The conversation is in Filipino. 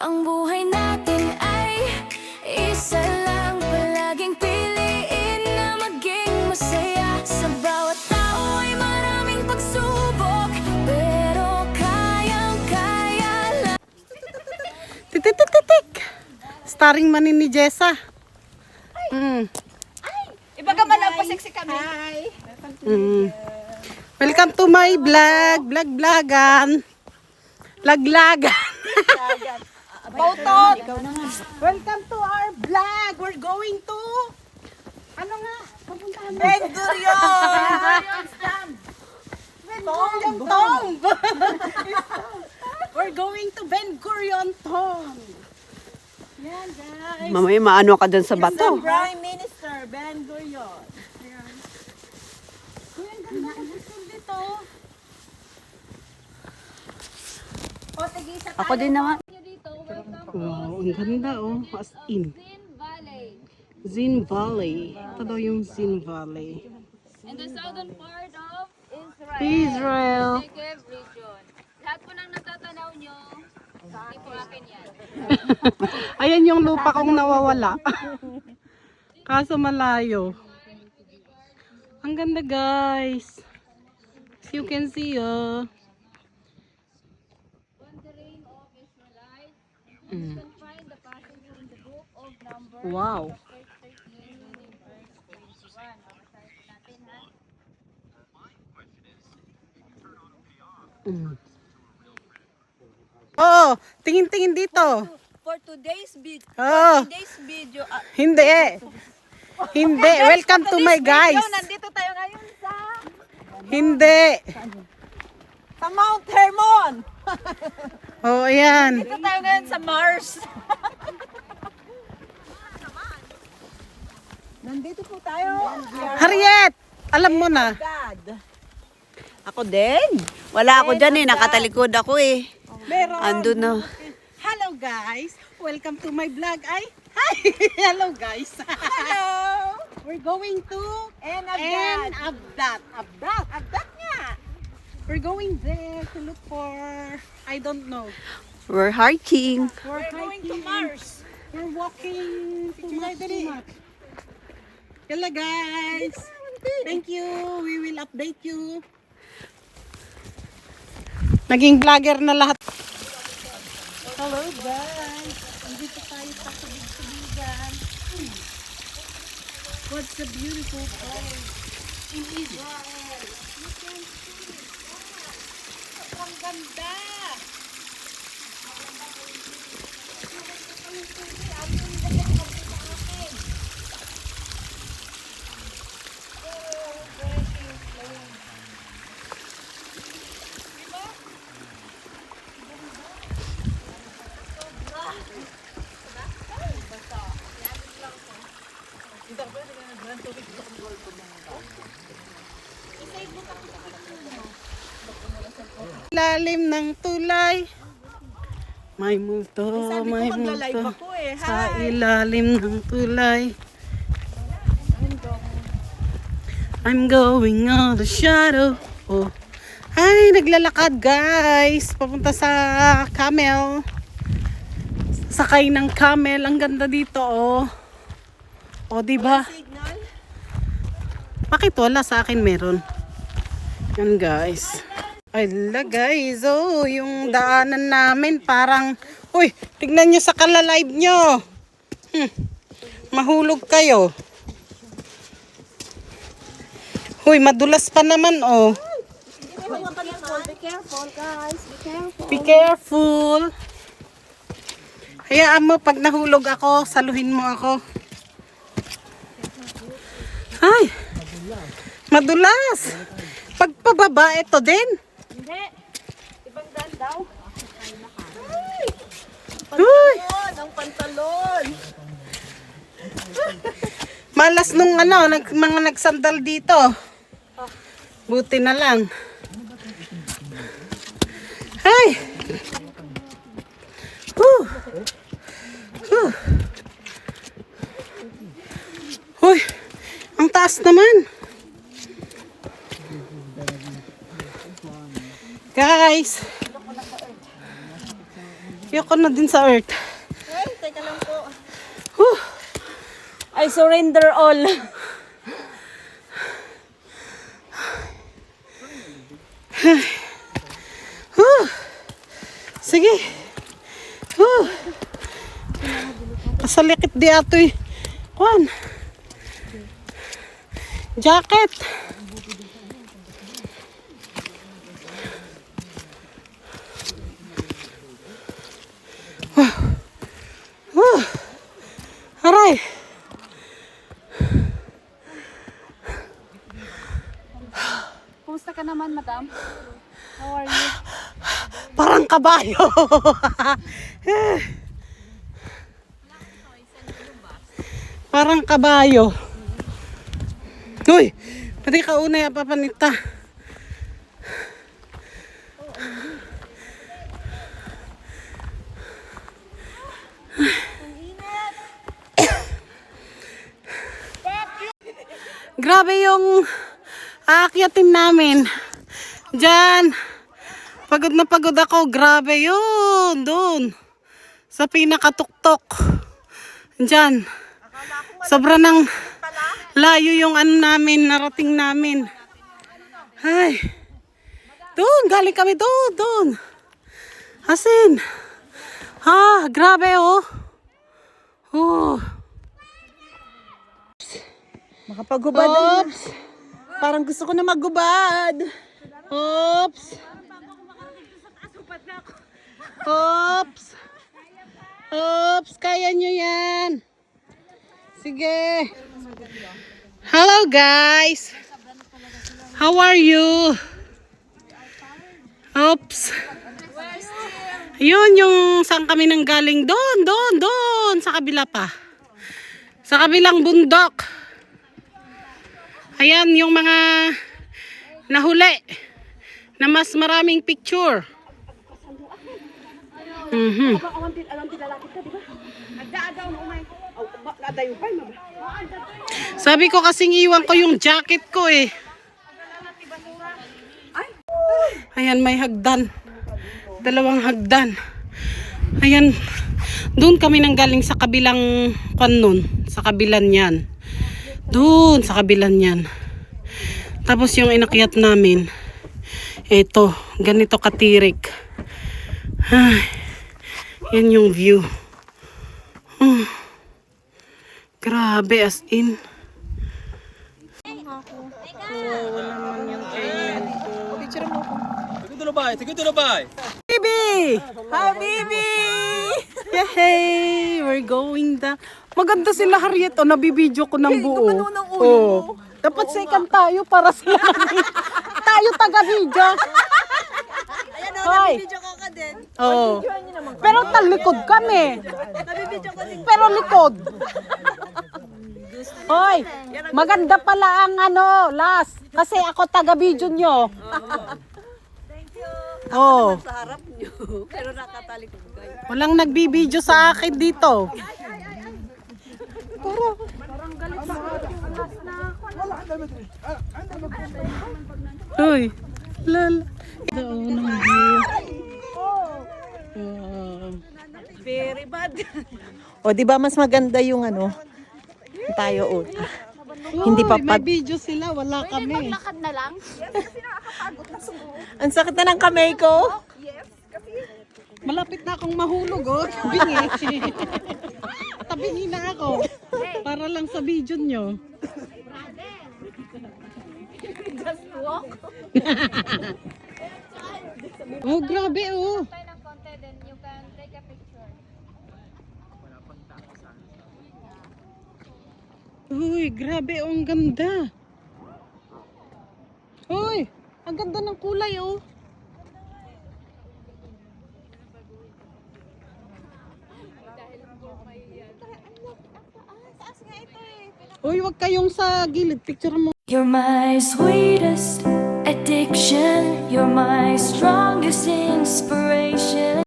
Ang buhay natin ay isa lang. Palaging piliin na maging masaya. Sa bawat tao ay maraming pagsubok, pero kayang-kaya lang. Titik! Starring manin ni Jessa. Iba ka man ang pasiksi kami. Welcome to my vlog. Vlog-vlogan. Bautot. Welcome to our vlog. We're going to... Ano nga? Papuntahan mo. Ben Gurion. Tomb. We're going to Ben Gurion Tomb. Yan guys. Mamaya maano ka dyan sa bato. Prime Minister Ben Gurion. Yan ganda ang hotel dito. Ako din naman. Wow, ang ganda oh. As in. Zin Valley. Ito daw yung Zin Valley. In the southern part of Israel. Israel. Negev region. Lahat po ng natatanaw nyo, hindi po akin yan. Ayan yung lupa kong nawawala. Kaso malayo. Ang ganda guys. As you can see Wandering of Israelites. You can find the passage in the book of Numbers. Wow. Verse 13, verse 21. Babasahin po natin ha. Oh, tingin-tingin dito. For today's video, Oh, hindi. Hindi. Welcome to my guys. nandito tayo ngayon sa Hindi. Mount Hermon. Oh, ayan. Dito tayo ngayon sa Mars. Nandito po tayo. Harriet, alam mo na. God. Ako din. Wala ako dyan eh. Nakatalikod ako eh. Meron. Andun na. Hello guys. Welcome to my vlog. Ay, hi. Hello guys. Hello. We're going to And Abdat. Abdat nga. We're going there to look for, I don't know. We're hiking. We're going to hiking. Mars. We're walking too much. Hello guys. Thank you. We will update you. Naging vlogger na lahat. Hello guys. Andito tayo sa tubig-tubigan. What's a beautiful place in Israel. You can see. Ang ganda. Lalim ng tulay. May multo, may Magla-live multo. ako eh. Sa Hi. ilalim ng tulay. I'm going on the shadow. Oh. Ay, naglalakad guys. Papunta sa camel. Sakay ng camel. Ang ganda dito oh. O, diba? Signal. Bakit wala? Sa akin meron. Yan guys. Ay la guys. Oh, yung daanan namin parang... Uy, tignan nyo sa kalalive nyo. Mahulog kayo. Uy, madulas pa naman oh. Be careful guys. Be careful. Be careful. Hayaan mo, pag nahulog ako, saluhin mo ako. Ay, madulas. Pag pababa, ito din. Hindi. Ibang daan daw. Uy, Ang pantalon. malas nung ano, mga nagsandal dito. Buti na lang. Ay. Uy, ang taas naman. Guys, Ayoko na din sa earth. Ay, teka lang po. Whew. I surrender all. Sige. Kasalikit di ato eh. Kuan. Jacket. Aray. Kumusta ka naman, madam? How are you? Parang kabayo. Parang kabayo. Uy, pati ka una ya papanita. Grabe yung aakyatin namin. Diyan. Pagod na pagod ako. Grabe yun. Doon. Sa pinakatuktok. Diyan. Sobra ng layo yung ano namin. Narating namin. Ay. Doon. Galing kami doon. Doon. Asin. Ha. Grabe oh. Oh. Makapagubad. Oops. Parang gusto ko na magubad. Oops. Oops. Oops. Kaya nyo yan. Sige. Hello guys. How are you? Oops. Yun yung saan kami nang galing. Doon. Sa kabila pa. Sa kabilang bundok. Ayan yung mga nahuli na mas maraming picture. Sabi ko kasing iwan ko yung jacket ko eh. Ayan may hagdan. 2 hagdan. Ayan. Doon kami nanggaling sa kabilang kanon. Sa kabilan yan. Doon sa kabilan yan. Tapos yung inakyat namin. Ito. Ganito katirik. Ay, yan yung view. Grabe as in. Bibi! Habibi! Yay! We're going down. Maganda sila Harriet. O, nabibidyo ko ng buo. Gumano ng ulo mo. Dapat second tayo para sila. Tayo taga-video. Ayan o, Hoy. nabibidyo ko ka din. Oh. Videoan niyo naman. Pero talikod kami. Nabibidyo ko din. Pero likod. Hoy, maganda pala ang ano, last. Kasi ako taga-video nyo. Oh. Sa harap nyo. Pero nakatalikod kayo. Walang nagbibideo sa akin dito. Uy, lala. Ito ng view. Very bad. O, di ba mas maganda yung ano? Tayo o. Hindi pa May video sila, wala kami. Maglakad na lang. Ang sakit na ng kamay ko. Malapit na akong mahulog, oh. Bingi. Tabingi na ako. Para lang sa video nyo. Just walk. Oh, grabe, oh. Tayo ng konti, then you can take a picture. Uy, grabe, oh, ang ganda. Uy, ang ganda ng kulay, oh. Uy, wag kayong sa gilid. Picture mo. You're my sweetest addiction. You're my strongest inspiration.